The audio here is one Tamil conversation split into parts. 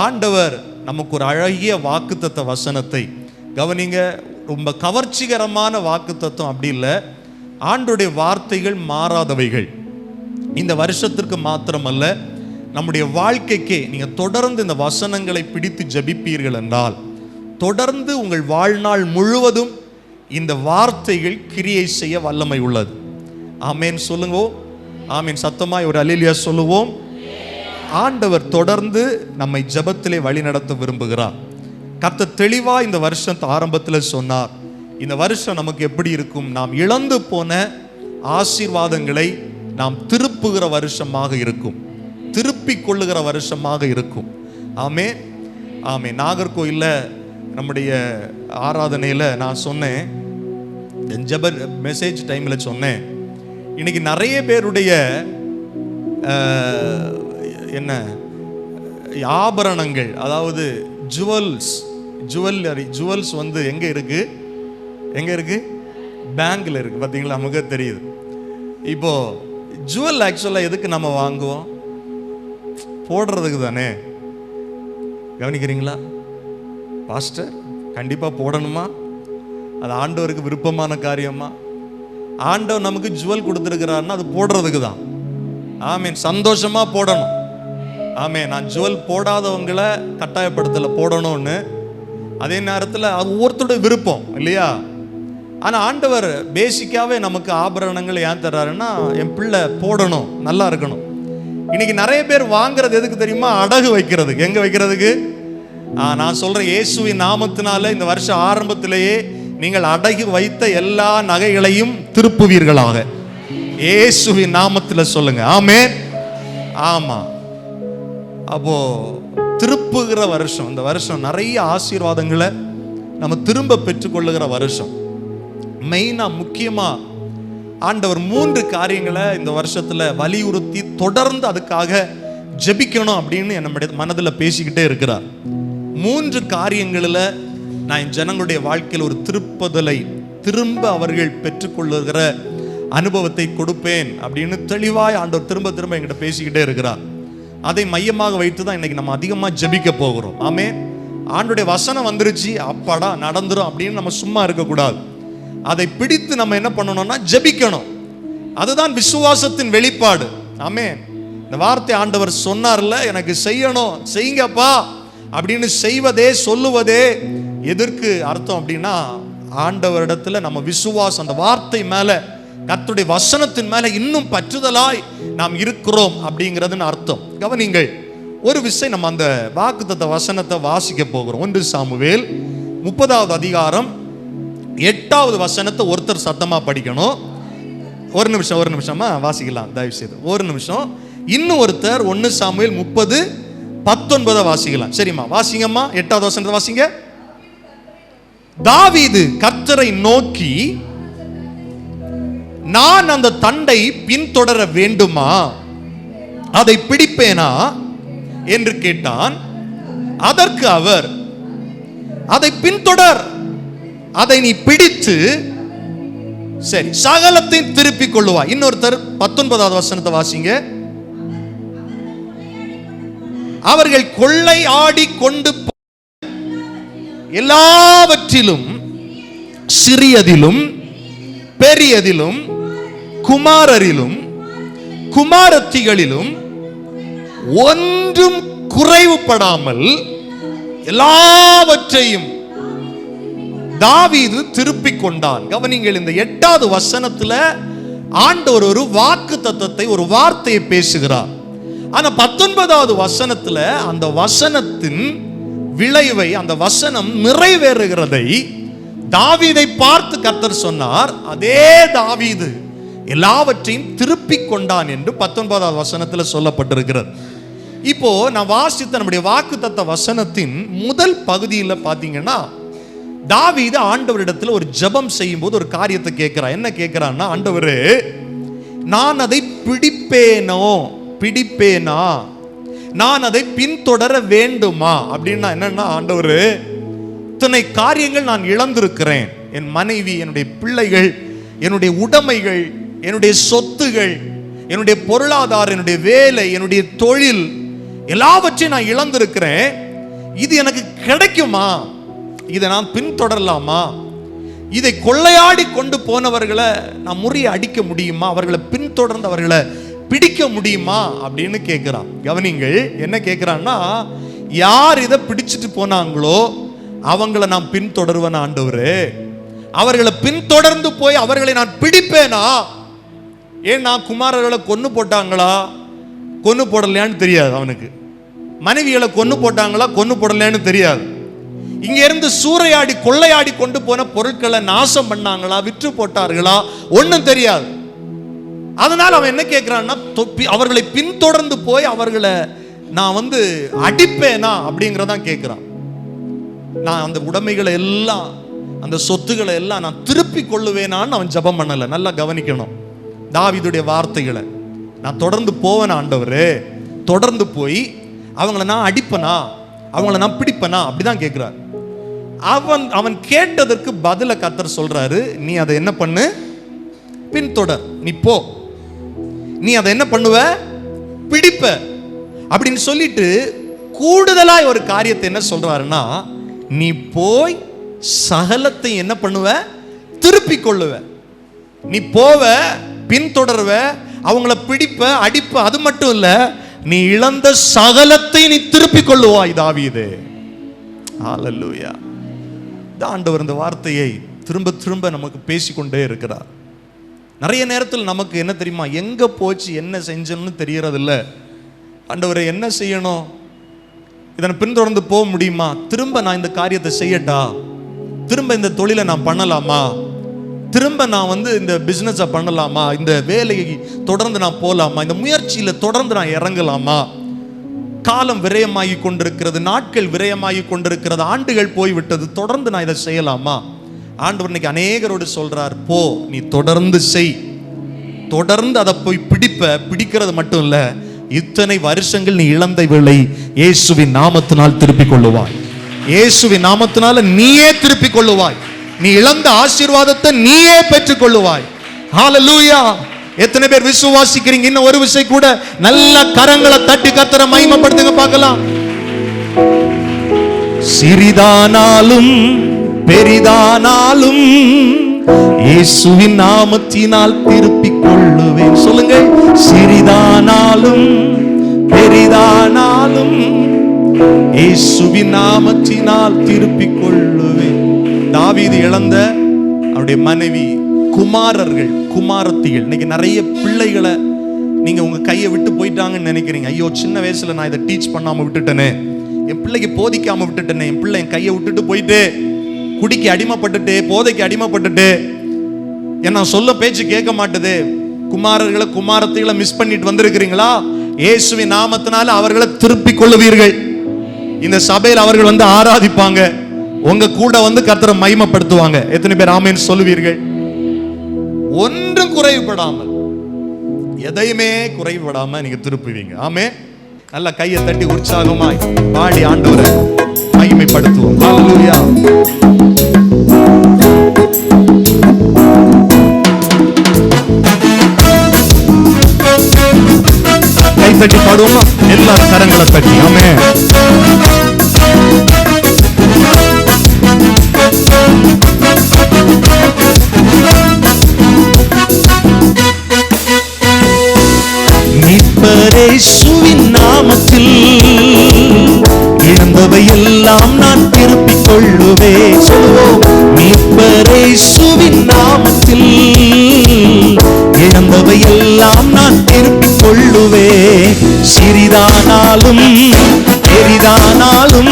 ஆண்டவர் நமக்கு ஒரு அழகிய வாக்குத்தத்த வசனத்தை கவனிங்க. ரொம்ப கவர்ச்சிகரமான வாக்குத்தத்தம் அப்படி இல்லை, ஆண்டவருடைய வார்த்தைகள் மாறாதவைகள். இந்த வருஷத்திற்கு மாத்திரமல்ல, நம்முடைய வாழ்க்கைக்கே நீங்கள் தொடர்ந்து இந்த வசனங்களை பிடித்து ஜபிப்பீர்கள் என்றால் தொடர்ந்து உங்கள் வாழ்நாள் முழுவதும் இந்த வார்த்தைகள் கிரியை செய்ய வல்லமை உள்ளது. ஆமேன் சொல்லுங்க. ஆமேன் சத்தமாய் ஒரு அல்லேலூயா சொல்லுவோம். ஆண்டவர் தொடர்ந்து நம்மை ஜெபத்திலே வழி நடத்த விரும்புகிறார். கர்த்தர் தெளிவாக இந்த வருஷத்து ஆரம்பத்தில் சொன்னார், இந்த வருஷம் நமக்கு எப்படி இருக்கும், நாம் இழந்து போன ஆசீர்வாதங்களை நாம் திருப்புகிற வருஷமாக இருக்கும், திருப்பிக் கொள்ளுகிற வருஷமாக இருக்கும். ஆமே ஆமே. நாகர்கோயிலில் நம்முடைய ஆராதனையில் நான் சொன்னேன், ஜெப மெசேஜ் டைமில் சொன்னேன், இன்னைக்கு நிறைய பேருடைய என்ன ஆபரணங்கள், அதாவது ஜுவல்ஸ் வந்து எங்கே இருக்கு? பேங்க்ல இருக்கு. பார்த்தீங்களா, நமக்கு தெரியுது. இப்போ ஜுவல் ஆக்சுவலாக எதுக்கு நம்ம வாங்குவோம்? போடுறதுக்கு தானே. கவனிக்கிறீங்களா பாஸ்டர்? கண்டிப்பாக போடணுமா? அது ஆண்டவருக்கு விருப்பமான காரியமா? ஆண்டவர் நமக்கு ஜுவல் கொடுத்துருக்கிறாருன்னா அது போடுறதுக்கு தான். ஆமீன், சந்தோஷமா போடணும். ஆமீன். நான் ஜுவல் போடாதவங்களை கட்டாயப்படுத்தலை போடணும்னு. அதே நேரத்தில் அது ஒவ்வொருத்தருடைய விருப்பம் இல்லையா? ஆனால் ஆண்டவர் பேசிக்காகவே நமக்கு ஆபரணங்கள் ஏன் தர்றாருன்னா, என் பிள்ளை போடணும், நல்லா இருக்கணும். இன்னைக்கு நிறைய பேர் வாங்குறது எதுக்கு தெரியுமா? அடகு வைக்கிறதுக்கு. எங்கே வைக்கிறதுக்கு? நான் சொல்கிறேன், இயேசுவின் நாமத்தினால இந்த வருஷம் ஆரம்பத்திலேயே நீங்கள் அடகு வைத்த எல்லா நகைகளையும் திருப்புவீர்களாக. இயேசுவின் நாமத்தில் சொல்லுங்க. ஆமென். ஆமா. அப்போ திருப்புகிற வருஷம். இந்த வருஷம் நிறைய ஆசீர்வாதங்களை நம்ம திரும்ப பெற்றுக்கொள்ளுகிற வருஷம். மெயினாக முக்கியமாக ஆண்டவர் 3 காரியங்களை இந்த வருஷத்தில் வலியுறுத்தி தொடர்ந்து அதுக்காக ஜெபிக்கணும் அப்படின்னு நம்முடைய மனதில் பேசிக்கிட்டே இருக்கிறார். 3 காரியங்களில் நான் என் ஜனங்களுடைய வாழ்க்கையில் ஒரு திருப்புதலை திரும்ப அவர்கள் பெற்றுக்கொள்ளுகிற அனுபவத்தை கொடுப்பேன் அப்படின்னு தெளிவாய் ஆண்டவர் திரும்ப திரும்ப என்கிட்ட பேசிக்கிட்டே இருக்கிறார். அதை மையமாக வைத்து தான் இன்னைக்கு நம்ம அதிகமாக ஜெபிக்க போகிறோம். ஆமென். ஆண்டவருடைய வசனம் வந்துருச்சு, அப்பாடா நடந்துரும் அப்படின்னு நம்ம சும்மா இருக்கக்கூடாது. அதை பிடித்து நம்ம என்ன பண்ணணும்னா ஜெபிக்கணும். அதுதான் விசுவாசத்தின் வெளிப்பாடு. ஆமென். இந்த வார்த்தை ஆண்டவர் சொன்னார்ல, எனக்கு செய்யணும், செய்யுங்கப்பா அப்படின்னு செய்வதே சொல்லுவதே எதற்கு அர்த்தம் அப்படின்னா, ஆண்டவரிடத்துல நம்ம விசுவாசம், அந்த வார்த்தை மேல, கர்த்தருடைய வசனத்தின் மேல இன்னும் பற்றுதலாய் நாம் இருக்கிறோம் அப்படிங்கிறதுன்னு அர்த்தம். கவனிங்கள், ஒரு விஷயம், நம்ம அந்த வாக்குத்தத்த வசனத்தை வாசிக்க போகிறோம். 1 சாமுவேல் 30வது அதிகாரம் 8வது வசனத்தை ஒருத்தர் சத்தமா படிக்கணும். ஒரு நிமிஷமா வாசிக்கலாம் தயவு செய்து. ஒரு நிமிஷம். இன்னும் ஒருத்தர் 1 சாமுவேல் 30:19 வாசிக்கலாம். சரிம்மா, வாசிங்கம்மா. 8வது வசனத்தை வாசிங்க. தாவீது கர்த்தரை நோக்கி, நான் அந்த தண்டை பின்தொடர வேண்டுமா, அதை பிடிப்பேனா என்று கேட்டான். அதற்கு அவர், அதை பின்தொடர், அதை நீ பிடித்து சரி சகலத்தை திருப்பிக் கொள்ளுவாய். இன்னொருத்தர் 19வது வசனத்தை வாசிங்க. அவர்கள் கொள்ளை ஆடி கொண்டு எல்லாவற்றிலும், சிறியதிலும் பெரியதிலும், குமாரரிலும் குமாரத்திகளிலும் ஒன்றும் குறைவுபடாமல் எல்லாவற்றையும் தாவீது திருப்பிக் கொண்டான். கவனிங்கள், இந்த 8வது வசனத்துல ஆண்டவர் ஒரு வாக்கு தத்தத்தை, ஒரு வார்த்தையை பேசுகிறார். ஆனா 19வது வசனத்துல அந்த வசனத்தின் விளைவை, அந்த வசனம் நிறைவேறுகிறதை தாவீதை பார்த்து கர்த்தர் சொன்னார். அதே தாவீது எல்லாவற்றையும் திருப்பிக் கொண்டான் என்று 19வது வசனத்துல சொல்லப்பட்டிருக்கிறது. இப்போ நான் வாசித்த நம்முடைய வாக்குத்தத்த வசனத்தின் முதல் பகுதியில் பார்த்தீங்கன்னா, தாவீது ஆண்டவரிடத்தில் ஒரு ஜெபம் செய்யும் போது ஒரு காரியத்தை கேட்கிறான். என்ன கேட்கிறான்னா, ஆண்டவரே, நான் அதை பிடிப்பேனா, நான் அதை பின்தொடர வேண்டுமா அப்படின்னா என்னன்னா, ஆண்டவரே, இத்தனை காரியங்கள் நான் இழந்திருக்கிறேன். என் மனைவி, என்னுடைய பிள்ளைகள், என்னுடைய உடைமைகள், என்னுடைய சொத்துகள், என்னுடைய பொருளாதாரம், என்னுடைய வேலை, என்னுடைய தொழில், எல்லாவற்றையும் நான் இழந்திருக்கிறேன், இது எனக்கு கிடைக்குமா? இதை நான் பின்தொடரலாமா? இதை கொள்ளையாடி கொண்டு போனவர்களை நான் முறிய அடிக்க முடியுமா? அவர்களை பின்தொடர்ந்து அவர்களை பிடிக்க முடியுமா அப்படின்னு கேட்கிறான். கவனிங்கள், என்ன கேட்கிறான்னா, யார் இதை பிடிச்சிட்டு போனாங்களோ அவங்கள நான் பின்தொடருவேன் ஆண்டவரே. அவர்களை பின்தொடர்ந்து போய் அவர்களை நான் பிடிப்பேனா? ஏன்னா குமாரர்களை கொன்னு போட்டாங்களா கொன்னு போடலையான்னு தெரியாது அவனுக்கு. மனைவிகளை கொன்னு போட்டாங்களா கொன்னு போடலையான்னு தெரியாது. இங்க இருந்து சூறையாடி கொள்ளையாடி கொண்டு போன பொருட்களை நாசம் பண்ணாங்களா விற்று போட்டார்களா ஒன்னும் தெரியாது. அதனால அவன் என்ன கேட்கிறான்னா, அவர்களை பின்தொடர்ந்து போய் அவர்களை நான் அடிப்பேனா அப்படிங்கிறதான் கேட்கிறான். நான் அந்த உடைமைகளை எல்லாம் அந்த சொத்துக்களை எல்லாம் நான் திருப்பி கொள்ளுவேனான்னு அவன் ஜெபம் பண்ணல. நல்லா கவனிக்கணும் தாவீதுடைய வார்த்தைகளை. நான் தொடர்ந்து போவேன் ஆண்டவரே, தொடர்ந்து போய் அவங்கள நான் அடிப்பனா, அவங்கள நான் பிடிப்பனா அப்படிதான் கேட்கிறார். அவன் கேட்டதற்கு பதில கர்த்தர் சொல்றாரு, நீ அதை என்ன பண்ணு, பின்தொடர், நீ போ, நீ அதை என்ன பண்ணுவ, பிடிப்ப அப்படின்னு சொல்லிட்டு கூடுதலாய் ஒரு காரியத்தை என்ன சொல்றாருன்னா, நீ போய் சகலத்தை என்ன பண்ணுவ, திருப்பி கொள்ளுவ. நீ போவ, பின்தொடர்வ, அவங்கள பிடிப்ப, அடிப்ப. அது மட்டும் இல்ல, நீ இழந்த சகலத்தை நீ திருப்பி கொள்ளுவாய் தாவீதே. ஹல்லேலூயா. ஆண்டவர் இந்த வார்த்தையை திரும்ப திரும்ப நமக்கு பேசிக்கொண்டே இருக்கிறார். நிறைய நேரத்தில் நமக்கு என்ன தெரியுமா, எங்க போச்சு என்ன செஞ்சோம்னு தெரியறது இல்லை. ஆண்டவரை என்ன செய்யணும், இதனை பின்தொடர்ந்து போக முடியுமா, திரும்ப நான் இந்த காரியத்தை செய்யட்டா, திரும்ப இந்த தொழிலை நான் பண்ணலாமா, திரும்ப நான் இந்த பிசினஸை பண்ணலாமா, இந்த வேலையை தொடர்ந்து நான் போலாமா, இந்த முயற்சியில தொடர்ந்து நான் இறங்கலாமா, காலம் விரயமாகி கொண்டிருக்கிறது, நாட்கள் விரயமாகி கொண்டிருக்கிறது, ஆண்டுகள் போய்விட்டது, தொடர்ந்து நான் இதை செய்யலாமா? ஆண்டவர் இன்னைக்கு அநேகரோடு சொல்றார், போ, நீ தொடர்ந்து செய், தொடர்ந்து அதை போய் பிடிக்கிறது மட்டும் இல்ல, இத்தனை வருஷங்கள் நீ இழந்த வேளை இயேசுவின் நாமத்தினால் திருப்பிக் கொள்ளுவாய். இயேசுவின் நாமத்தினால நீயே திருப்பிக் கொள்ளுவாய். நீ இழந்த ஆசீர்வாதத்தை நீயே பெற்றுக் கொள்ளுவாய். ஹல்லேலூயா. எத்தனை பேர் விசுவாசிக்கிறீங்க? இன்னும் ஒரு விஷயம் கூட நல்ல கரங்களை தட்டி கர்த்தரை மகிமைப்படுத்துங்க பார்க்கலாம். சிறிதானாலும் பெரிதானாலும் இயேசுவின் நாமத்தினால் திருப்பிக் கொள்ளுவேன். சொல்லுங்க, சிறிதானாலும் பெரிதானாலும் இயேசுவின் நாமத்தினால் திருப்பிக் கொள்ளுவேன். தாவீது இழந்த அவருடைய மனைவி, குமாரர்கள், குமாரத்திகள், இன்னைக்கு நிறைய பிள்ளைகளை நீங்க உங்க கையை விட்டு போயிட்டாங்கன்னு நினைக்கிறீங்க. ஐயோ, சின்ன வயசுல நான் இதை டீச் பண்ணாம விட்டுட்டேனே, என் பிள்ளைக்கு போதிக்காம விட்டுட்டேனே, என் பிள்ளை என் கையை விட்டுட்டு போயிட்டு குடிக்கு அடிமைப்பட்டுட்டு, போதைக்கு அடிமைப்பட்டுட்டு, என்ன சொல்ல பேச்சு கேட்க மாட்டுது. குமாரர்களை குமாரத்திகளை மிஸ் பண்ணிட்டு வந்திருக்கிறீங்களா? இயேசுவின் நாமத்தினால அவர்களை திருப்பிக் கொள்ளுவீர்கள். இந்த சபையில் அவர்கள் ஆராதிப்பாங்க, உங்க கூட கர்த்தரை மகிமைப்படுத்துவாங்க. எத்தனை பேர் ஆமென் சொல்லுவீர்கள்? ஒன்றும் குறைவுபடாமல், எதையுமே குறைவுபடாம நீங்க திருப்புவீங்க. ஆமென். நல்ல கையை தட்டி உற்சாகமாய் பாடி ஆண்டவரை மகிமைப்படுத்துவோம். ஹல்லேலூயா. கை தட்டி பாடுவோமா? எல்லாரும் கரங்களை தட்டி. ஆமென். இயேசுவின் நாமத்தில் இழந்தவை எல்லாம் நான் திருப்பிக் கொள்ளுவேன். சொல்லுவோம், இயேசுவின் நாமத்தில் இழந்தவை எல்லாம் நான் திருப்பிக் கொள்ளுவேன். சிறிதானாலும் பெரிதானாலும்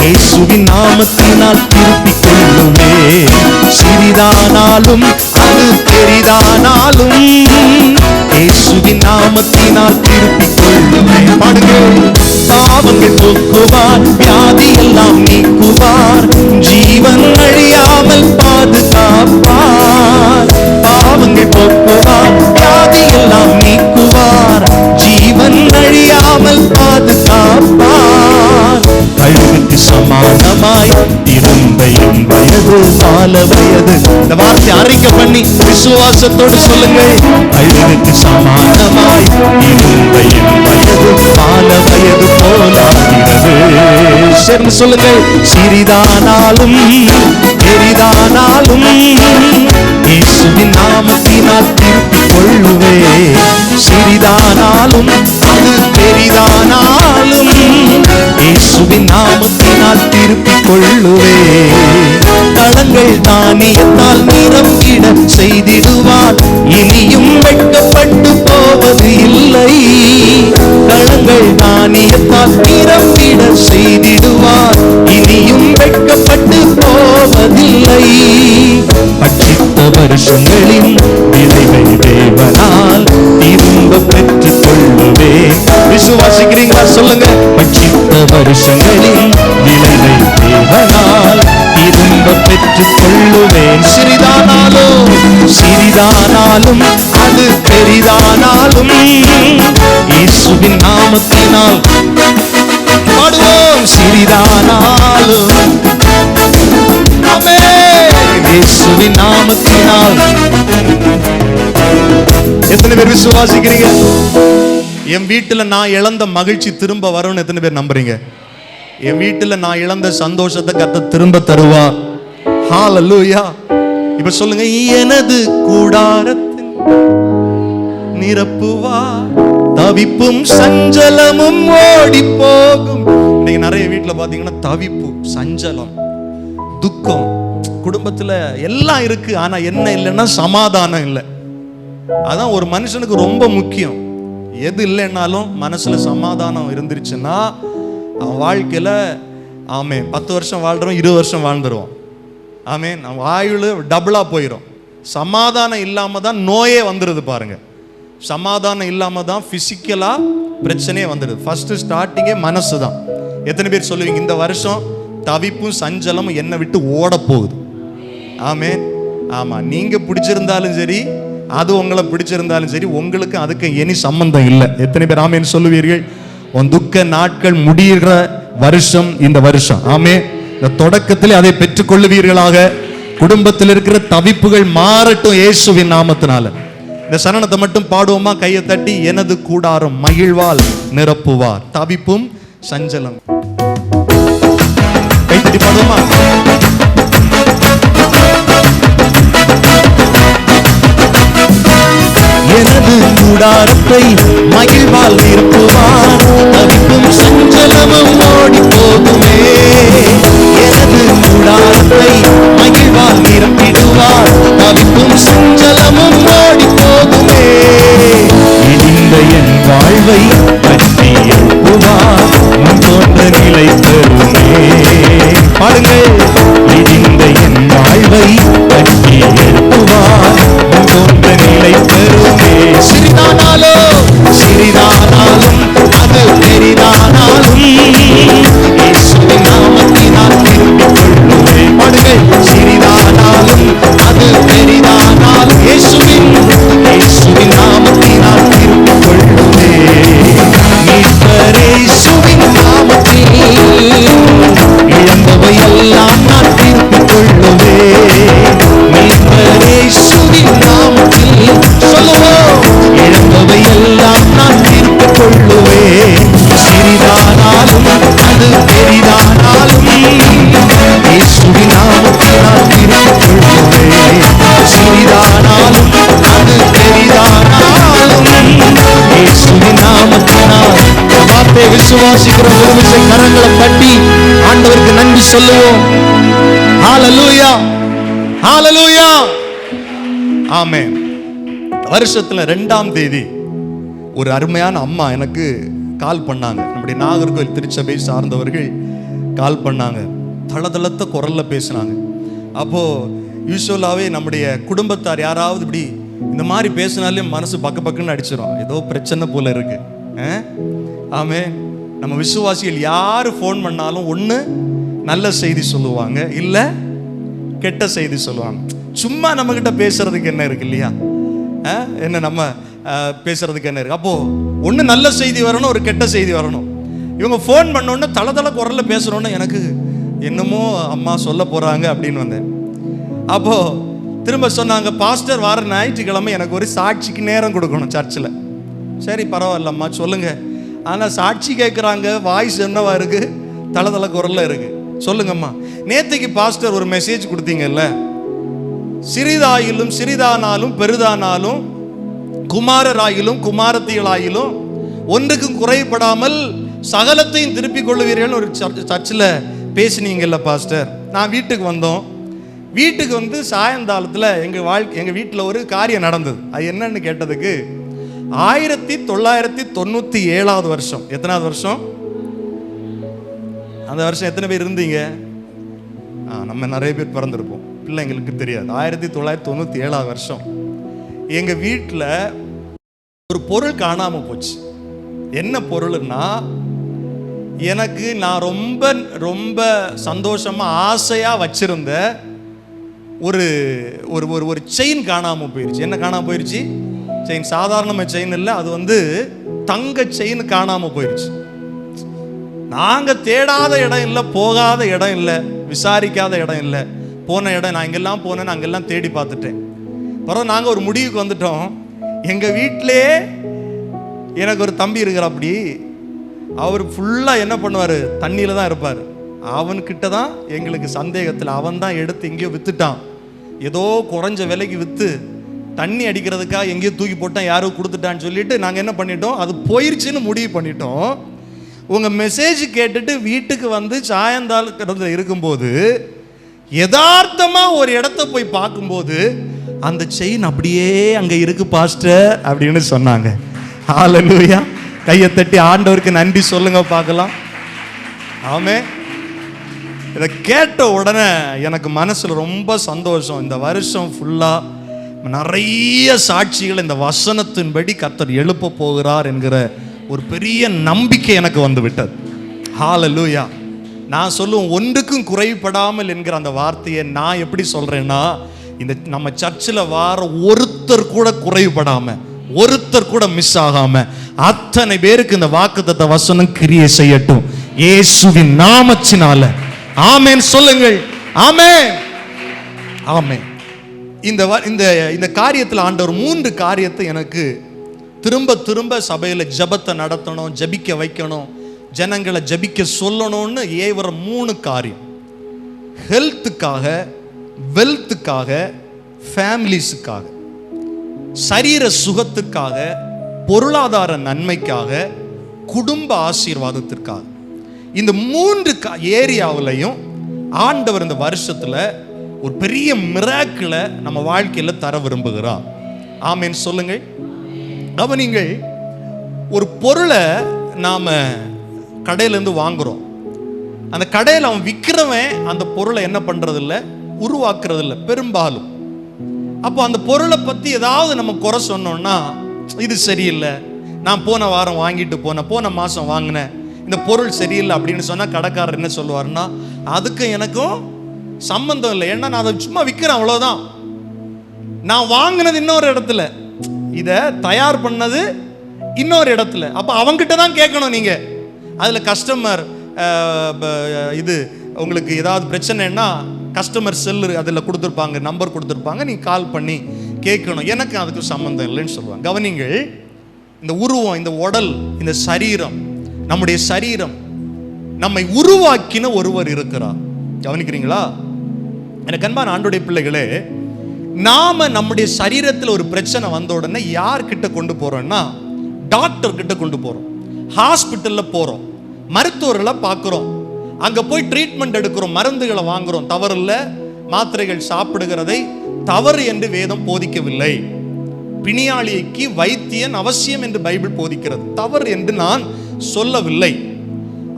இயேசுவின் நாமத்தினால் திருப்பிக் கொள்ளுவேன். சிறிதானாலும் அது பெரிதானாலும் இயேசுவின் நாமத்தினால் திருப்பிக் கொள்ளுவேன். பாடுங்கள். பாவங்கள் போக்குவார், வியாதி எல்லாம் நீக்குவார், ஜீவன் அழியாமல் பாதுகாப்பார். பாவங்கள் போக்குவார், வியாதி எல்லாம் நீக்குவார், ஜீவன் அழியாமல் பாதுகாப்பார். கழுகுக்கு சமானமாய் இருந்த என் வயது வயது கால வயது. இந்த வார்த்தை அறிக்கை பண்ணி விசுவாசத்தோடு சொல்லுங்கள். அழுகுக்கு சமானமாய் இருந்த என் வயது கால வயது போலாகிறது. சேர்ந்து சொல்லுங்கள். சிறிதானாலும் பெரிதானாலும் இயேசுவின் நாமத்தினால் திருப்பிக் கொள்ளுவே. சிறிதானாலும் அது பெரிதானாலும் இயேசுவின் நாமத்தினால் திருப்பிக் கொள்ளுவே. களங்கள் தானியத்தால் நிரம்பிட செய்திடுவார், இனியும் வெட்கப்பட்டு போவது இல்லை. களங்கள் தானியத்தால் நிரம்பிட செய்திடுவார், இனியும் வெட்கப்பட்டு போவதில்லை. பட்சித்த வருஷங்களின் விளைவை தேவனால் திரும்ப பெற்றுக் கொள்ளுவேன். விசுவாசிக்கிறீங்களா? சொல்லுங்க. பட்சித்த வருஷங்களின் விளைவை தேவனால் திரும்ப பெற்றுக் கொள்ளுவேன். சிறிதானாலும் சிறிதானாலும் அது பெரிதானாலும் இயேசுவின் நாமத்தினால் பாடுவோம். சிறிதானாலும் இயேசுவின் நாமத்தினால். எத்தனை பேர் விசுவாசிக்கிறீங்க? என் வீட்டுல நான் இழந்த மகிழ்ச்சி திரும்ப வரும்னு எத்தனை பேர் நம்புறீங்க? என் வீட்டுல நான் இழந்த சந்தோஷத்தை கர்த்தர் திரும்ப தருவார். ஹalleluya. இப்ப சொல்லுங்க. எனது கூடாரத்தின் நிரப்புவார், தவிப்பும் சஞ்சலமும் ஓடி போகும். இன்னைக்கு நிறைய வீட்டுல பாத்தீங்கன்னா தவிப்பு, சஞ்சலம், துக்கம், குடும்பத்துல எல்லாம் இருக்கு, ஆனா என்ன இல்லைன்னா சமாதானம் இல்லை. அதான் ஒரு மனுஷனுக்கு ரொம்ப முக்கியம். எது இல்லைன்னாலும் மனசுல சமாதானம் இருந்துருச்சுன்னா அவன் வாழ்க்கையில ஆமே 10 வருஷம் வாழ்றோம், 20 வருஷம் வாழ்ந்துருவோம். ஆமே, அவன் ஆயுள் டபுளா போயிடும். சமாதானம் இல்லாம தான் நோயே வந்துடுது பாருங்க. சமாதானம் இல்லாம தான் பிசிக்கலா பிரச்சனையே வந்துடுது. ஃபர்ஸ்ட் ஸ்டார்டிங்கே மனசு தான். எத்தனை பேர் சொல்லுவீங்க இந்த வருஷம் தவிப்பும் சஞ்சலமும் என்னை விட்டு ஓட போகுது? ஆமே, ஆமா. நீங்க பிடிச்சிருந்தாலும் சரி, அது உங்களை பிடிச்சிருந்தாலும் சரி, உங்களுக்கு அதுக்கு இனி சம்பந்தம் இல்லை. எத்தனை பேர் ஆமேன்னு சொல்லுவீர்கள்? உன் துக்க நாட்கள் முடிகிற வருஷம் இந்த வருஷம். ஆமே, இந்த தொடக்கத்திலே அதை பெற்றுக்கொள்ளுவீர்களாக. குடும்பத்தில் இருக்கிற தவிப்புகள் மாறட்டும் இயேசுவின் நாமத்தினால. இந்த சரணத்தை மட்டும் பாடுவோமா? கையை தட்டி. எனது கூடாரம் மகிழ்வால் நிரப்புவார், தவிப்பும் சஞ்சலம். கை தட்டி பாடுவோமா? எனது கூடாரத்தை மகிழ்வால் நிரப்புவார், தவிப்பும் சஞ்சலமும் ஓடி போகுமே. எனது கூடாரத்தை மகிழ்வால் நிரப்பிடுவார், தவிப்பும் சஞ்சலமும் ஓடி போகுமே. இடிந்த என் வாழ்வை கட்டி எழுப்புவார், முன் தோன்ற நிலை பெறுமே. பாடுங்கள். இடிந்த என் வாழ்வை கட்டி எழுப்புவார், முன் தோன்ற நிலை பெறுமே. சிறிதானாலும் சிறிதானாலும் அது பெரிதானாலும் இயேசுவின் நாமத்தினால் திருப்பிக் கொள்ளுவேன். பாடுங்கள். சிறிதானாலும் அது பெரிதானாலும் இயேசுவின் நாமத்தினால் திருப்பிக் கொள்ளுவேன். மீட்பர் இயேசுவின் நாமத்தில் இழந்தவை எல்லாம் நான் திருப்பிக் கொள்ளுவேன். மீட்பர் இயேசுவின் நாமத்தில் சொல்லுவோம். இழந்தவை எல்லாம் நான் திருப்பிக் கொள்ளுவேன். சிறிதானாலும் அது பெரிதானாலும் இயேசுவின் நாமத்தினால் திருப்பிக் கொள்ளுவேன். சிறிதானாலும் அது பெரிதானாலும் இயேசுவின் நாமத்தினால். வார்த்தை விசுவாசிக்கிற ஒரு விசை கரங்களை தட்டி ஆண்டவருக்கு நன்றி சொல்லுவோம். ஹalleluya, ஹalleluya, ஆமென். வருஷத்துல 2ஆம் தேதி ஒரு அருமையான அம்மா எனக்கு கால் பண்ணாங்க. நம்முடைய நாகர்கோவில் திருச்சபை சார்ந்தவர்கள் கால் பண்ணாங்க. தளதளத்த குரல்ல பேசினாங்க. அப்போ யூசுவலாவே நம்முடைய குடும்பத்தார் யாராவது இப்படி இந்த மாதிரி பேசினாலே மனசு பக்க பக்கன்னு அடிச்சிடும். ஏதோ பிரச்சனை போல இருக்கு. ஆமே, நம்ம விசுவாசிகள் யாரு ஃபோன் பண்ணாலும் ஒன்று நல்ல செய்தி சொல்லுவாங்க, இல்லை கெட்ட செய்தி சொல்லுவாங்க. சும்மா நம்ம கிட்ட பேசுறதுக்கு என்ன இருக்கு இல்லையா? என்ன நம்ம பேசுறதுக்கு என்ன இருக்கு? அப்போ ஒன்று நல்ல செய்தி வரணும், ஒரு கெட்ட செய்தி வரணும். இவங்க ஃபோன் பண்ணோன்னு தளதள குரல்ல பேசுறோன்னு எனக்கு என்னமோ அம்மா சொல்ல போறாங்க அப்படின்னு வந்தேன். அப்போ திரும்ப சொன்னாங்க, பாஸ்டர் வார ஞாயிற்றுக்கிழமை எனக்கு ஒரு சாட்சிக்கு நேரம் கொடுக்கணும் சர்ச்சில். சரி பரவாயில்லம்மா சொல்லுங்க. ஆனால் சாட்சி கேட்குறாங்க, வாய்ஸ் என்னவா இருக்கு, தளதள குரல்ல இருக்கு. சொல்லுங்கம்மா, நேற்றுக்கு பாஸ்டர் ஒரு மெசேஜ் கொடுத்தீங்கல்ல, சிறிதாயிலும் சிறிதானாலும் பெரிதானாலும் குமாரராயிலும் குமாரத்திகளாயிலும் ஒன்றுக்கும் குறைபடாமல் சகலத்தையும் திருப்பிக் கொள்ளுவீர்கள் ஒரு சர்ச்சில் பேசினீங்கல்ல பாஸ்டர். நான் வீட்டுக்கு வந்தோம். வீட்டுக்கு வந்து சாயந்தாலத்தில் எங்கள் வீட்டில் ஒரு காரியம் நடந்தது. அது என்னன்னு கேட்டதுக்கு 1997 வருஷம். எத்தனாவது வருஷம்? அந்த வருஷம் எத்தனை பேர் இருந்தீங்க? நம்ம நிறைய பேர் பிறந்திருப்போம், பிள்ளைங்களுக்கு தெரியாது. 1997 வருஷம் எங்கள் வீட்டில் ஒரு பொருள் காணாமல் போச்சு. என்ன பொருள்னா, எனக்கு நான் ரொம்ப ரொம்ப சந்தோஷமாக ஆசையாக வச்சிருந்த ஒரு ஒரு ஒரு செயின் காணாமல் போயிடுச்சு. என்ன காணாமல் போயிடுச்சு? செயின். சாதாரணமாக செயின் இல்லை, அது வந்து தங்க செயின் காணாமல் போயிடுச்சு. நாங்கள் தேடாத இடம் இல்லை, போகாத இடம் இல்லை, விசாரிக்காத இடம் இல்லை. போன இடம் நான் எங்கெல்லாம் போனேன்னு அங்கெல்லாம் தேடி பார்த்துட்டேன். பிறகு நாங்கள் ஒரு முடிவுக்கு வந்துட்டோம். எங்கள் வீட்டிலே எனக்கு ஒரு தம்பி இருக்கிற, அப்படி அவர் ஃபுல்லாக என்ன பண்ணுவார், தண்ணியில் தான் இருப்பார். அவன்கிட்ட தான் எங்களுக்கு சந்தேகத்தில், அவன் தான் எடுத்து எங்கேயோ விற்றுட்டான். ஏதோ குறைஞ்ச விலைக்கு விற்று தண்ணி அடிக்கிறதுக்காக எங்கேயோ தூக்கி போட்டான், யாரோ கொடுத்துட்டான்னு சொல்லிட்டு நாங்கள் என்ன பண்ணிட்டோம், அது போயிடுச்சுன்னு முடிவு பண்ணிட்டோம். உங்கள் மெசேஜ் கேட்டுட்டு வீட்டுக்கு வந்து சாயந்தாலத்தில் இருக்கும்போது யதார்த்தமாக ஒரு இடத்த போய் பார்க்கும்போது அந்த செயின் அப்படியே அங்கே இருக்கு பாஸ்டர் அப்படின்னு சொன்னாங்க. ஹல்லேலூயா. கையை தட்டி ஆண்டவருக்கு நன்றி சொல்லுங்க பார்க்கலாம். ஆமே. இதை கேட்ட உடனே எனக்கு மனசில் ரொம்ப சந்தோஷம். இந்த வருஷம் ஃபுல்லாக நிறைய சாட்சிகள் இந்த வசனத்தின்படி கர்த்தர் எழுப்ப போகிறார் என்கிற ஒரு பெரிய நம்பிக்கை எனக்கு வந்து விட்டது. ஹல்லேலூயா. நான் சொல்லுவேன், ஒன்றுக்கும் குறைபடாமல் என்கிற அந்த வார்த்தையை நான் எப்படி சொல்கிறேன்னா, இந்த நம்ம சர்ச்சில் வார ஒருத்தர் கூட குறைபடாம, ஒருத்தர் கூட மிஸ் ஆகாம அத்தனை பேருக்கு இந்த வாக்குத்தத்த வசனம் கிரியை செய்யட்டும் இயேசுவின் நாமத்தினால. ஆமென் சொல்லுங்கள். ஆமென். ஆமென். இந்த காரியத்தில் ஆண்டவர் 3 காரியத்தை எனக்கு திரும்ப திரும்ப சபையில் ஜெபத்தை நடத்தணும், ஜெபிக்க வைக்கணும், ஜனங்களை ஜெபிக்க சொல்லணும்னு ஏவர 3 காரியம். ஹெல்த்துக்காக, வெல்த்துக்காக, ஃபேமிலிஸுக்காக, சரீர சுகத்துக்காக, பொருளாதார நன்மைக்காக, குடும்ப ஆசீர்வாதத்திற்காக. இந்த 3 ஏரியாவிலையும் ஆண்டவர் இந்த வருஷத்தில் ஒரு பெரிய மிராக்கிளை நம்ம வாழ்க்கையில் தர விரும்புகிறார். ஆமென் சொல்லுங்கள். நீங்கள் ஒரு பொருளை நாம் கடையிலேருந்து வாங்குகிறோம். அந்த கடையில் அவன் விற்கிறவன் அந்த பொருளை என்ன பண்ணுறதில்ல, உருவாக்குறதில்ல பெரும்பாலும். அப்போ அந்த பொருளை பற்றி ஏதாவது நம்ம குறை சொன்னோம்னா, இது சரியில்லை, நான் போன வாரம் வாங்கிட்டு போன மாதம் வாங்கினேன், இந்த பொருள் சரியில்லை அப்படின்னு சொன்னால் கடைக்காரர் என்ன சொல்லுவார்னா, அதுக்கு எனக்கும் சம்பந்தம் இல்லை, ஏன்னா நான் அதை சும்மா விற்கிறேன் அவ்வளோதான். நான் வாங்கினது இன்னொரு இடத்துல, இதை தயார் பண்ணது இன்னொரு இடத்துல. அப்போ அவங்ககிட்ட தான் கேட்கணும் நீங்கள். அதில் கஸ்டமர் இது உங்களுக்கு ஏதாவது பிரச்சனைன்னா கஸ்டமர் செல்லு அதில் கொடுத்துருப்பாங்க, நம்பர் கொடுத்துருப்பாங்க, நீங்கள் கால் பண்ணி கேட்கணும். எனக்கு அதுக்கு சம்மந்தம் இல்லைன்னு சொல்லுவாங்க. கவனிங்கள், இந்த உருவம், இந்த உடல், இந்த சரீரம், நம்முடைய சரீரம் நம்மை உருவாக்கின ஒருவர் இருக்கிறார். கவனிக்கிறீங்களா? எனக்கு அன்பான ஆண்டவருடைய பிள்ளைகளே, நாம நம்முடைய சரீரத்தில் ஒரு பிரச்சனை வந்த உடனே யார்கிட்ட கொண்டு போறோம்னா, டாக்டர் கிட்ட கொண்டு போறோம், ஹாஸ்பிட்டலில் போறோம், மருத்துவர்களை பார்க்குறோம், அங்கே போய் ட்ரீட்மெண்ட் எடுக்கிறோம், மருந்துகளை வாங்குறோம். தவறில்ல, மாத்திரைகள் சாப்பிடுகிறதை தவறு என்று வேதம் போதிக்கவில்லை. பிணியாளிக்கு வைத்தியன் அவசியம் என்று பைபிள் போதிக்கிறது, தவறு என்று நான் சொல்லவில்லை.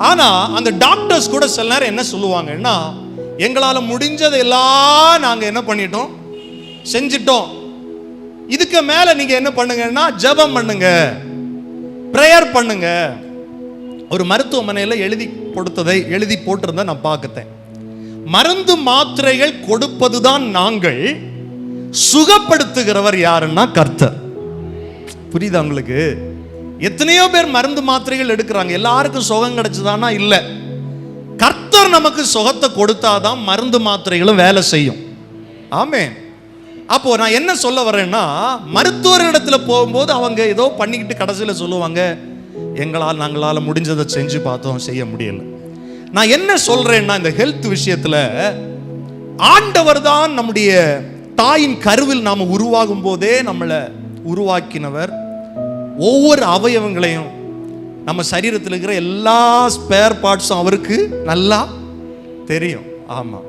ஆனா அந்த டாக்டர்ஸ் கூட சில நேரம் என்ன சொல்லுவாங்கன்னா, எங்களால் முடிஞ்சதெல்லாம் நாங்க என்ன பண்ணிட்டோம், செஞ்சிட்டோம், இதுக்கு மேல நீங்க என்ன பண்ணுங்கன்னா ஜெபம் பண்ணுங்க, பிரேயர் பண்ணுங்க. ஒரு மருத்துவமனையில் எழுதி போட்டிருந்த நான் பார்க்கத்தேன், மருந்து மாத்திரைகள் கொடுப்பதுதான் நாங்கள், சுகப்படுத்துகிறவர் யாருன்னா கர்த்தர். புரியுதா உங்களுக்கு? எத்தனையோ பேர் மருந்து மாத்திரைகள் எடுக்கிறாங்க, எல்லாருக்கும் சுகம் கிடைச்சதானா? இல்லை. கர்த்தர் நமக்கு சுகத்தை கொடுத்தாதான் மருந்து மாத்திரைகளும் வேலை செய்யும். ஆமென். அப்போ நான் என்ன சொல்ல வரேன்னா, மருத்துவரிடத்துல போகும்போது அவங்க ஏதோ பண்ணிக்கிட்டு கடைசியில் சொல்லுவாங்க, நாங்களால முடிஞ்சதை செஞ்சு பார்த்தோம், செய்ய முடியல. நான் என்ன சொல்றேன்னா, இந்த ஹெல்த் விஷயத்துல ஆண்டவர் தான் நம்முடைய தாயின் கருவில் நாம உருவாகும் போதே நம்மளை உருவாக்கினவர். ஒவ்வொரு அவயவங்களையும், நம்ம சரீரத்தில் இருக்கிற எல்லா ஸ்பேர் பார்ட்ஸும் அவருக்கு நல்லா தெரியும். ஆமா,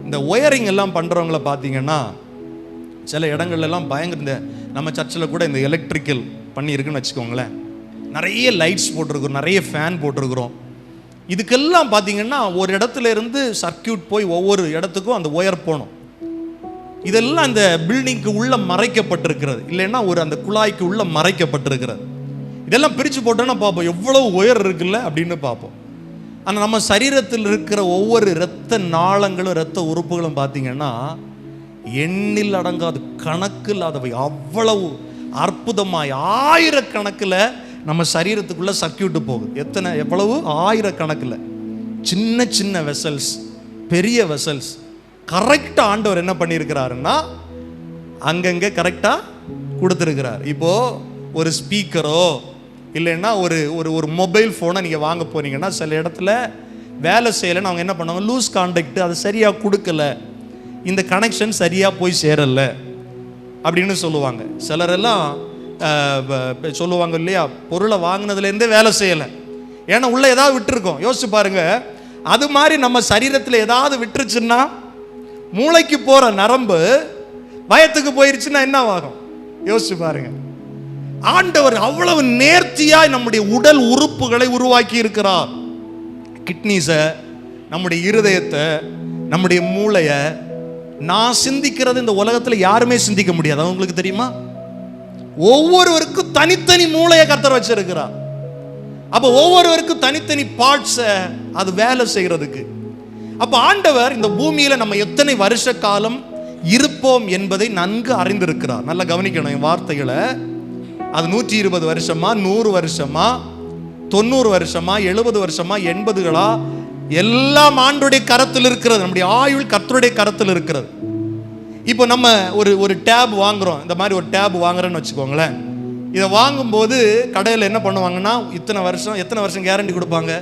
இந்த ஒயரிங் எல்லாம் பண்றவங்களை பார்த்தீங்கன்னா சில இடங்கள்லாம் பயங்கர, இந்த நம்ம சர்ச்சில் கூட இந்த எலக்ட்ரிக்கல் பண்ணியிருக்குன்னு வச்சுக்கோங்களேன், நிறைய லைட்ஸ் போட்டிருக்கிறோம், நிறைய ஃபேன் போட்டிருக்கிறோம். இதுக்கெல்லாம் பார்த்தீங்கன்னா ஒரு இடத்துல இருந்து சர்க்கியூட் போய் ஒவ்வொரு இடத்துக்கும் அந்த ஒயர் போகணும். இதெல்லாம் அந்த பில்டிங்க்கு உள்ள மறைக்கப்பட்டிருக்கிறது, இல்லைன்னா ஒரு அந்த குழாய்க்கு உள்ள மறைக்கப்பட்டிருக்கிறது. இதெல்லாம் பிரித்து போட்டோன்னா பார்ப்போம் எவ்வளவு ஒயர் இருக்குல்ல அப்படின்னு பார்ப்போம். ஆனால் நம்ம சரீரத்தில் இருக்கிற ஒவ்வொரு இரத்த நாளங்களும் இரத்த உறுப்புகளும் பார்த்தீங்கன்னா எண்ணில் அடங்காது, கணக்கு இல்லாதவை, அவ்வளவு அற்புதமாய் ஆயிரக்கணக்கில் நம்ம சரீரத்துக்குள்ள சர்க்கியூட்டு போகுது. எவ்வளவு ஆயிரக்கணக்கில் சின்ன சின்ன வெசல்ஸ், பெரிய வெசல்ஸ். கரெக்டாக ஆண்டவர் என்ன பண்ணியிருக்கிறாருன்னா அங்கங்கே கரெக்டாக கொடுத்துருக்கிறார். இப்போ ஒரு ஸ்பீக்கரோ இல்லைன்னா ஒரு ஒரு மொபைல் ஃபோனை நீங்கள் வாங்க போறீங்கன்னா சில இடத்துல வேலை செய்யலைன்னு அவங்க என்ன பண்ணுவாங்க, லூஸ் கான்டாக்ட், அது சரியாக கொடுக்கல, இந்த கனெக்ஷன் சரியாக போய் சேரலை அப்படின்னு சொல்லுவாங்க. சிலரெல்லாம் சொல்லுவாங்க இல்லையா, பொருளை வாங்கினதுலேருந்தே வேலை செய்யலை, ஏன்னா உள்ள ஏதாவது விட்டுருக்கோம். யோசிச்சு பாருங்க, அது மாதிரி நம்ம சரீரத்தில் ஏதாவது விட்டுருச்சுன்னா மூளைக்கு போகிற நரம்பு வயத்துக்கு போயிருச்சுன்னா என்ன ஆகும் யோசிச்சு பாருங்க. ஆண்டவர் அவ்வளவு நேர்த்தியாய் நம்முடைய உடல் உறுப்புகளை உருவாக்கி இருக்கிறார். கிட்னிஸை, நம்முடைய இருதயத்தை, நம்முடைய மூளையை. நான் சிந்திக்கிறது இந்த உலகத்தில் யாருமே சிந்திக்க முடியாது, உங்களுக்கு தெரியுமா? ஒவ்வொருவருக்கும் தனித்தனி மூளையை கர்த்தர் வச்சிருக்கிறார். அப்ப ஒவ்வொருவருக்கும் தனித்தனி பார்ட்ஸை அது வேலை செய்யறதுக்கு. அப்ப ஆண்டவர் இந்த பூமியில நம்ம எத்தனை வருஷ காலம் இருப்போம் என்பதை நன்கு அறிந்திருக்கிறார். நல்லா கவனிக்கணும் என் வார்த்தைகளை. அது 120 வருஷமா, 100 வருஷமா, 90 வருஷமா, 70 வருஷமா, 80களா, எல்லாம் ஆண்டவருடைய கரத்தில் இருக்கிறது. நம்முடைய ஆயுள் கர்த்தருடைய கரத்தில் இருக்கிறது. இப்போ நம்ம ஒரு டேப் வாங்குறோம், இந்த மாதிரி ஒரு டேப் வாங்குறோன்னு வச்சுக்கோங்களேன். இதை வாங்கும்போது கடையில் என்ன பண்ணுவாங்கன்னா எத்தனை வருஷம் கேரண்டி கொடுப்பாங்க?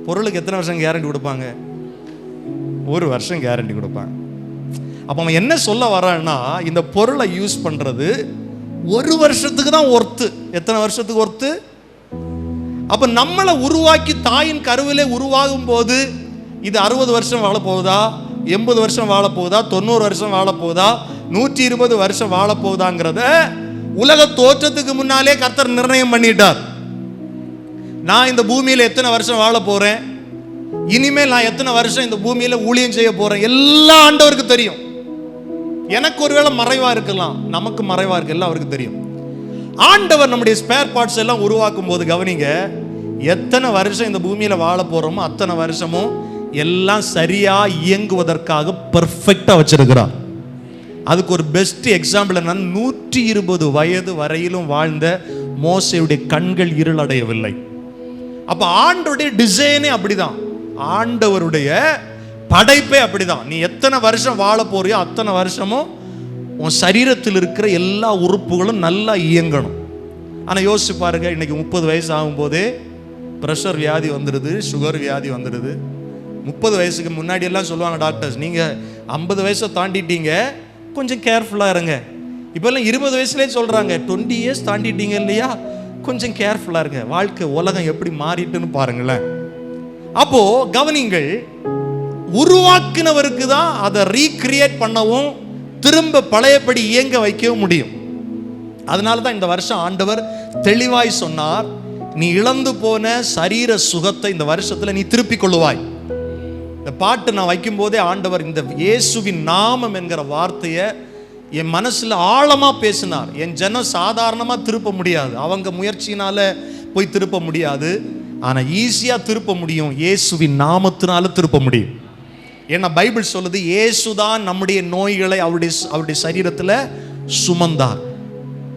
பொருளுக்கு எத்தனை வருஷம் கேரண்டி கொடுப்பாங்க? 1 வருஷம் கேரண்டி கொடுப்பாங்க. அப்போ அவன் என்ன சொல்ல வரான்னா, இந்த பொருளை யூஸ் பண்ணுறது 1 வருஷத்துக்கு தான் ஒர்த்து. எத்தனை வருஷத்துக்கு ஒர்த்து? அப்போ நம்மளை உருவாக்கி தாயின் கருவிலே உருவாகும் போது இது 60 வருஷம் வாழ போகுதா, 80 வருஷம் வாழ போகுதா, 90 வருஷம் வாழ போகுதா, 120 வருஷம் வாழ போகுதாங்கிறத உலக தோற்றத்துக்கு முன்னாலே கர்த்தர் நிர்ணயம் பண்ணிட்டார். நான் இந்த பூமியில எத்தனை வருஷம் வாழ போறேன், இனிமேல் நான் எத்தனை வருஷம் இந்த பூமியில ஊழியம் செய்ய போறேன், எல்லாம் ஆண்டவருக்கு தெரியும். எனக்கு ஒருவேளை மறைவா இருக்கலாம், நமக்கு மறைவா இருக்கு, எல்லாம் அவருக்கு தெரியும். ஆண்டவர் நம்முடைய ஸ்பேர் பார்ட்ஸ் எல்லாம் உருவாக்கும் போது கவனிங்க, எத்தனை வருஷம் இந்த பூமியில வாழ போறோமோ அத்தனை வருஷமும் எல்லாம் சரியா இயங்குவதற்காக பெர்ஃபெக்டா வச்சிருக்கிறார். அதுக்கு ஒரு பெஸ்ட் எக்ஸாம்பிள் என்னன்னா, 120 வயது வரையிலும் வாழ்ந்த மோசேயுடைய கண்கள் இருளடையவில்லை. அப்ப ஆண்டவருடைய டிசைனே அப்படிதான், ஆண்டவருடைய படைப்பே அப்படிதான். நீ எத்தனை வருஷம் வாழ போறியோ அத்தனை வருஷமும் உன் சரீரத்தில் இருக்கிற எல்லா உறுப்புகளும் நல்லா இயங்கணும். ஆனால் யோசிச்சு பாருங்க, இன்னைக்கு 30 வயசு ஆகும்போதே ப்ரெஷர் வியாதி வந்துடுது, சுகர் வியாதி வந்துடுது. 30 வயசுக்கு முன்னாடி எல்லாம் சொல்லுவாங்க டாக்டர்ஸ், நீங்கள் 50 வயசை தாண்டிட்டீங்க, கொஞ்சம் கேர்ஃபுல்லாக இருங்க. இப்போல்லாம் 20 வயசுலேயே சொல்கிறாங்க, 20 இயர்ஸ் தாண்டிட்டீங்க இல்லையா, கொஞ்சம் கேர்ஃபுல்லாக இருங்க. வாழ்க்கை உலகம் எப்படி மாறிட்டுன்னு பாருங்களேன். அப்போ கவனிங்கள், உருவாக்கினவருக்கு தான் அதை ரீக்ரியேட் பண்ணவும் திரும்ப பழையபடி இயங்க வைக்கவும் முடியும். அதனால தான் இந்த வருஷம் ஆண்டவர் தெளிவாய் சொன்னார், நீ இழந்து போன சரீர சுகத்தை இந்த வருஷத்துல நீ திருப்பிக் கொள்ளுவாய். இந்த பாட்டு நான் வைக்கும் போதே ஆண்டவர் இந்த இயேசுவின் நாமம் என்கிற வார்த்தையை என் மனசுல ஆழமா பேசினார். என் ஜனம் சாதாரணமா திருப்ப முடியாது, அவங்க முயற்சியினால போய் திருப்ப முடியாது, ஆனா ஈஸியா திருப்ப முடியும், இயேசுவின் நாமத்தினால திருப்ப முடியும். ஏன்னா பைபிள் சொல்லுது, இயேசுதான் நம்முடைய நோய்களை அவருடைய சரீரத்துல சுமந்தார்.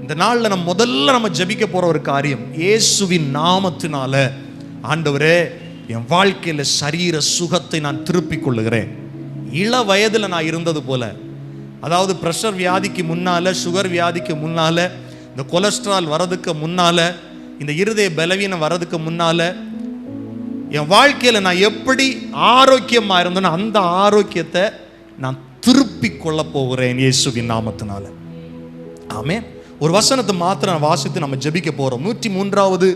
இந்த நாள்ல நம்ம முதல்ல ஜெபிக்க போற ஒரு காரியம், இயேசுவின் நாமத்தினால ஆண்டவரே என் வாழ்க்கையில சரீர சுகத்தை நான் திருப்பிக் கொள்ளுகிறேன். இள வயதுல நான் இருந்தது போல அதாவது பிரஷர் வியாதிக்கு முன்னால, சுகர் வியாதிக்கு முன்னால, இந்த கொலஸ்ட்ரால் வரதுக்கு முன்னால, இந்த இருதய பலவீனம் வரதுக்கு முன்னால என் வாழ்க்கையில நான் எப்படி ஆரோக்கியமா இருந்தேனோ அந்த ஆரோக்கியத்தை நான் திருப்பி கொள்ள போகிறேன் இயேசுவின் நாமத்தினால. ஆமென். ஒரு வசனத்தை மாத்திரம் வாசித்து நம்ம ஜெபிக்க போறோம். 103வது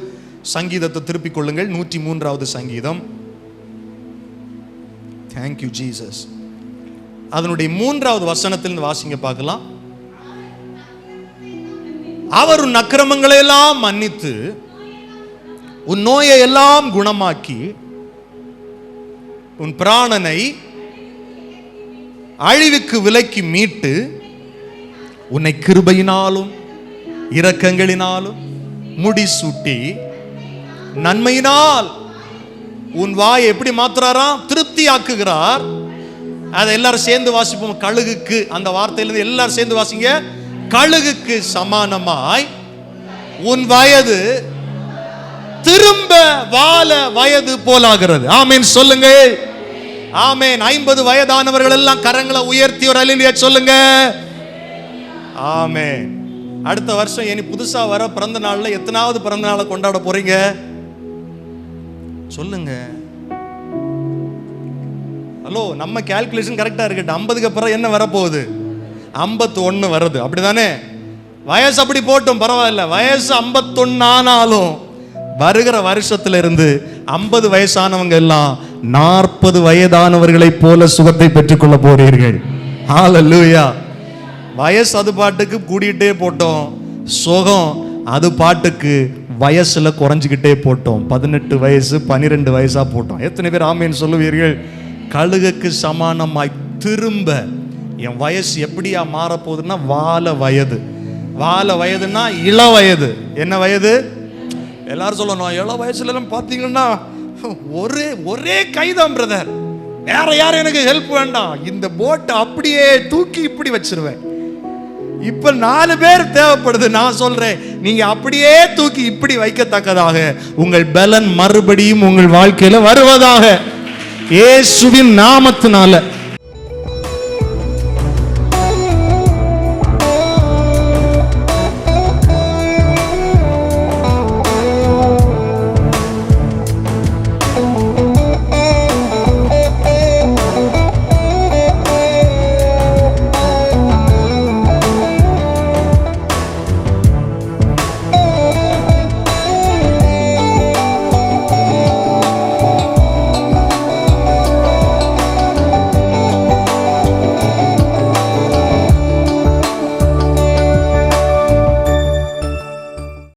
சங்கீதத்தை திருப்பிக் கொள்ளுங்கள். 103வது சங்கீதம். Thank you Jesus. அதனுடைய 3வது வசனத்திலிருந்து வாசிங்க பார்க்கலாம். அவர் உன் அக்கிரமங்களை எல்லாம் மன்னித்து உன் நோயை எல்லாம் குணமாக்கி உன் பிராணனை அழிவுக்கு விலக்கி மீட்டு உன்னை கிருபையினாலும் இரக்கங்களினாலும் முடிசூட்டி நன்மையினால் உன் வாயை எப்படி மாத்துறாராம்? திருப்தி ஆக்குகிறார். அதை எல்லாரும் சேர்ந்து வாசிப்போம். கழுகுக்கு, அந்த வார்த்தையிலிருந்து எல்லாரும் சேர்ந்து வாசிங்க. கழுகுக்கு சமானமாய் உன் வயது திரும்ப வாழ வயது போலாகிறது. ஆமேன் சொல்லுங்க. ஆமேன். 50 வயதானவர்கள் எல்லாம் கரங்களை உயர்த்தி ஒரு அல்லேலூயா சொல்லுங்க. ஆமேன். அடுத்த வருஷம் இனி புதுசா வர பிறந்த நாள்ல எத்தனாவது பிறந்த நாளை கொண்டாட போறீங்க சொல்லுங்க. ஹலோ, நம்ம கால்குலேஷன் கரெக்டா இருக்கட்டும். 50க்கு அப்புறம் என்ன வரப்போகுது? 51 வருது, அப்படிதானே? வயசு அப்படி போட்டும் பரவாயில்ல. வயசு 51 ஆனாலும் வருகிற வருஷத்துல இருந்து 50 வயசானவங்க எல்லாம் 40 வயதானவர்களை போல சுகத்தை பெற்றுக்கொள்ள போறீர்கள். ஹல்லேலூயா. வயசு அது பாட்டுக்கு கூடிட்டே போட்டோம், சுகம் அது பாட்டுக்கு வயசுல குறைஞ்சிக்கிட்டே போட்டோம். 18 வயசு 12 வயசா போட்டோம். எத்தனை பேர் ஆமேன்னு சொல்லுவீர்கள்? கழுகுக்கு சமானமாய் திரும்ப என் வயசு எப்படியா மாற போகுதுன்னா வால வயது. வால வயதுன்னா இள வயது. என்ன வயது? எல்லாரும் சொல்லணும், இள வயசுல எல்லாம் பாத்தீங்கன்னா ஒரே கைதான் பிரதர், வேற யாரும் எனக்கு ஹெல்ப் வேண்டாம், இந்த போட்டை அப்படியே தூக்கி இப்படி வச்சிருவேன். இப்ப 4 பேர் தேவைப்படுது. நான் சொல்றேன், நீங்க அப்படியே தூக்கி இப்படி வைக்கத்தக்கதாக உங்கள் பலன் மறுபடியும் உங்கள் வாழ்க்கையில வருவதாக இயேசுவின் நாமத்தினால.